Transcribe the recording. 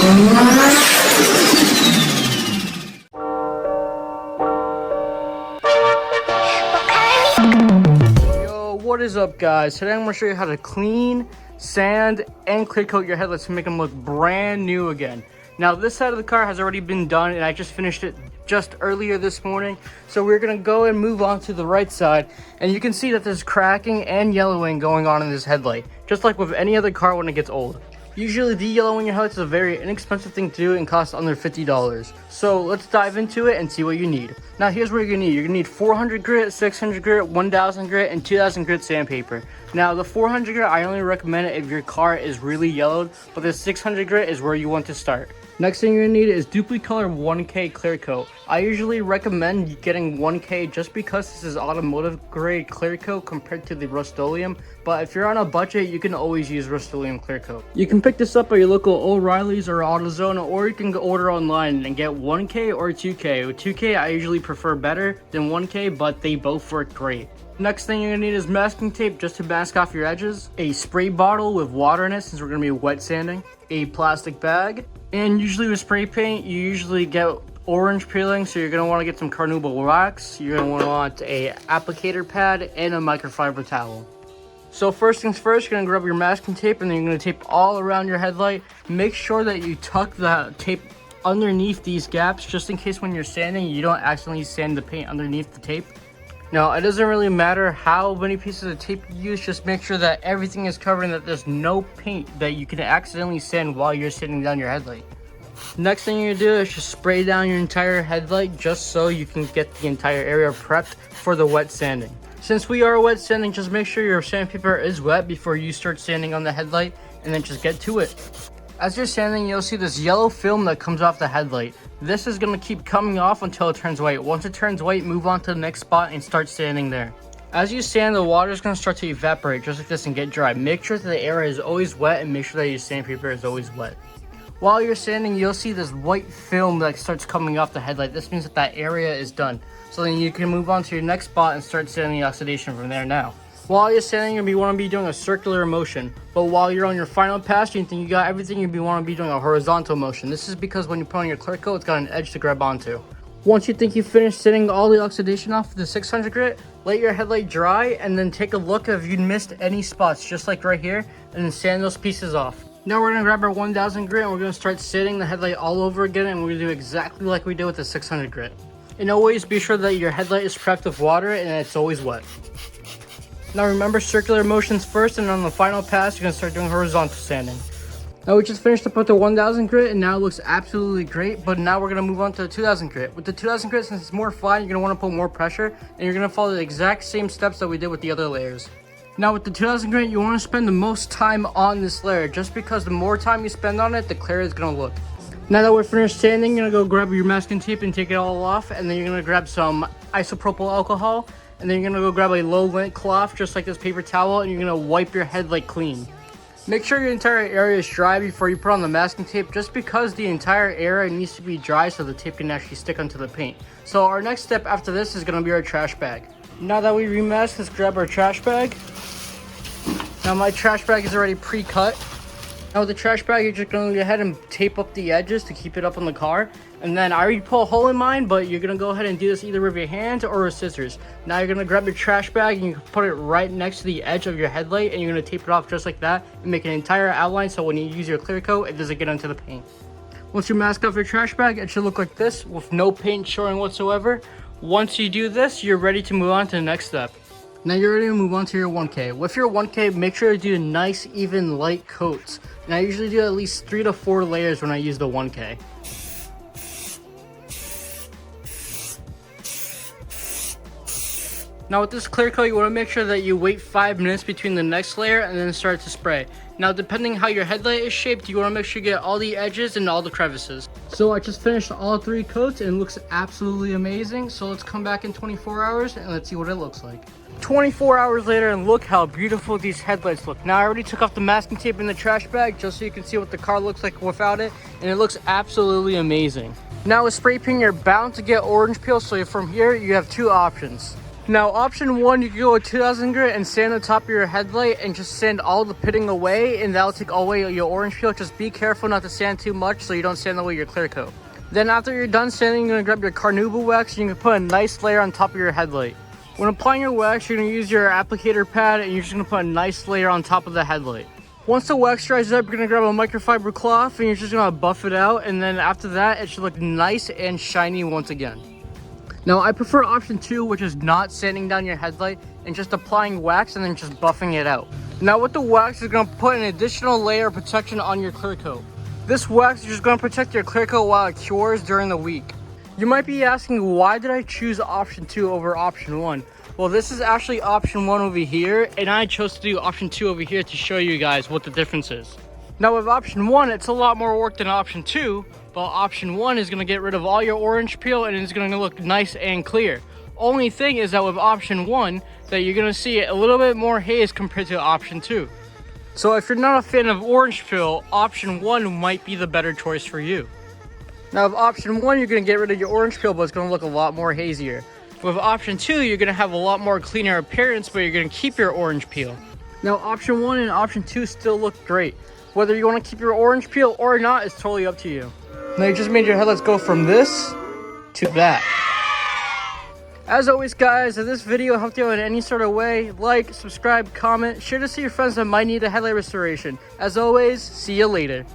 What is up, guys? Today I'm going to show you how to clean, sand, and clear coat your headlights to make them look brand new again. Now this side of the car has already been done and I just finished it just earlier this morning. So we're going to go and move on to the right side, and you can see that there's cracking and yellowing going on in this headlight, just like with any other car when it gets old. Usually de-yellowing your headlights is a very inexpensive thing to do and costs under $50. So let's dive into it and see what you need. Now here's what you're going to need. You're going to need 400 grit, 600 grit, 1000 grit, and 2000 grit sandpaper. Now the 400 grit I only recommend it if your car is really yellowed, but the 600 grit is where you want to start. Next thing you're going to need is Dupli-Color 1K clear coat. I usually recommend getting 1K just because this is automotive grade clear coat compared to the Rust-Oleum, but if you're on a budget you can always use Rust-Oleum clear coat. You can pick this up at your local O'Reilly's or AutoZone, or you can order online and get 1K or 2K. With 2K I usually prefer better than 1K, but they both work great. Next thing you're going to need is masking tape just to mask off your edges, a spray bottle with water in it since we're going to be wet sanding, a plastic bag, and usually with spray paint you usually get orange peeling, so you're going to want to get some carnauba wax. You're going to want a applicator pad and a microfiber towel. So first things first, you're going to grab your masking tape and then you're going to tape all around your headlight. Make sure that you tuck the tape underneath these gaps just in case when you're sanding you don't accidentally sand the paint underneath the tape. Now, it doesn't really matter how many pieces of tape you use, just make sure that everything is covered and that there's no paint that you can accidentally sand while you're sanding down your headlight. Next thing you're gonna do is just spray down your entire headlight just so you can get the entire area prepped for the wet sanding. Since we are wet sanding, just make sure your sandpaper is wet before you start sanding on the headlight, and then just get to it. As you're sanding, you'll see this yellow film that comes off the headlight. This is going to keep coming off until it turns white. Once it turns white, move on to the next spot and start sanding there. As you sand, the water is going to start to evaporate just like this and get dry. Make sure that the area is always wet and make sure that your sandpaper is always wet. While you're sanding, you'll see this white film that starts coming off the headlight. This means that that area is done. So then you can move on to your next spot and start sanding the oxidation from there now. While you're sanding, you want to be doing a circular motion, but while you're on your final pass, you think you got everything, you want to be doing a horizontal motion. This is because when you put on your clear coat, it's got an edge to grab onto. Once you think you finished sanding all the oxidation off with the 600 grit, let your headlight dry and then take a look if you missed any spots, just like right here, and then sand those pieces off. Now we're going to grab our 1000 grit and we're going to start sanding the headlight all over again, and we're going to do exactly like we did with the 600 grit. And always be sure that your headlight is prepped with water and it's always wet. Now remember, circular motions first, and on the final pass you're going to start doing horizontal sanding. Now we just finished up with the 1000 grit and now it looks absolutely great, but now we're going to move on to the 2000 grit. With the 2000 grit, since it's more fine, you're going to want to put more pressure and you're going to follow the exact same steps that we did with the other layers. Now with the 2000 grit, you want to spend the most time on this layer just because the more time you spend on it, the clearer it's going to look. Now that we're finished sanding, you're going to go grab your masking tape and take it all off, and then you're going to grab some isopropyl alcohol. And then you're going to go grab a low lint cloth just like this paper towel, and you're going to wipe your headlight clean. Make sure your entire area is dry before you put on the masking tape, just because the entire area needs to be dry so the tape can actually stick onto the paint. So our next step after this is going to be our trash bag. Now that we remasked, let's grab our trash bag. Now my trash bag is already pre-cut. Now with the trash bag, you're just going to go ahead and tape up the edges to keep it up on the car. And then I already put a hole in mine, but you're going to go ahead and do this either with your hands or with scissors. Now you're going to grab your trash bag and you can put it right next to the edge of your headlight, and you're going to tape it off just like that and make an entire outline so when you use your clear coat, it doesn't get into the paint. Once you mask off your trash bag, it should look like this with no paint showing whatsoever. Once you do this, you're ready to move on to the next step. Now you're ready to move on to your 1K. With your 1K, make sure to do nice, even, light coats. And I usually do at least 3 to 4 layers when I use the 1K. Now with this clear coat, you want to make sure that you wait 5 minutes between the next layer and then start to spray. Now depending how your headlight is shaped, you want to make sure you get all the edges and all the crevices. So I just finished all 3 coats and it looks absolutely amazing. So let's come back in 24 hours and let's see what it looks like. 24 hours later, and look how beautiful these headlights look. Now I already took off the masking tape in the trash bag just so you can see what the car looks like without it, and it looks absolutely amazing. Now with spray paint, you're bound to get orange peel, so from here you have 2 options. Now option 1, you can go with 2000 grit and sand the top of your headlight and just sand all the pitting away, and that'll take away your orange peel. Just be careful not to sand too much so you don't sand away your clear coat. Then after you're done sanding, you're gonna grab your carnauba wax and you can put a nice layer on top of your headlight. When applying your wax, you're gonna use your applicator pad and you're just gonna put a nice layer on top of the headlight. Once the wax dries up, you're gonna grab a microfiber cloth and you're just gonna buff it out, and then after that, it should look nice and shiny once again. Now, I prefer option 2, which is not sanding down your headlight and just applying wax and then just buffing it out. Now, with the wax, you're gonna put an additional layer of protection on your clear coat. This wax is just gonna protect your clear coat while it cures during the week. You might be asking, why did I choose option 2 over option 1? Well, this is actually option 1 over here, and I chose to do option 2 over here to show you guys what the difference is. Now, with option 1, it's a lot more work than option 2, but option 1 is going to get rid of all your orange peel and it's going to look nice and clear. Only thing is that with option 1, that you're going to see a little bit more haze compared to option 2. So if you're not a fan of orange peel, option 1 might be the better choice for you. Now with option 1, you're going to get rid of your orange peel, but it's going to look a lot more hazier. With option 2, you're going to have a lot more cleaner appearance, but you're going to keep your orange peel. Now option 1 and option 2 still look great. Whether you want to keep your orange peel or not is totally up to you. Now you just made your headlights go from this to that. As always guys, if this video helped you in any sort of way, like, subscribe, comment, share this to your friends that might need a headlight restoration. As always, see you later.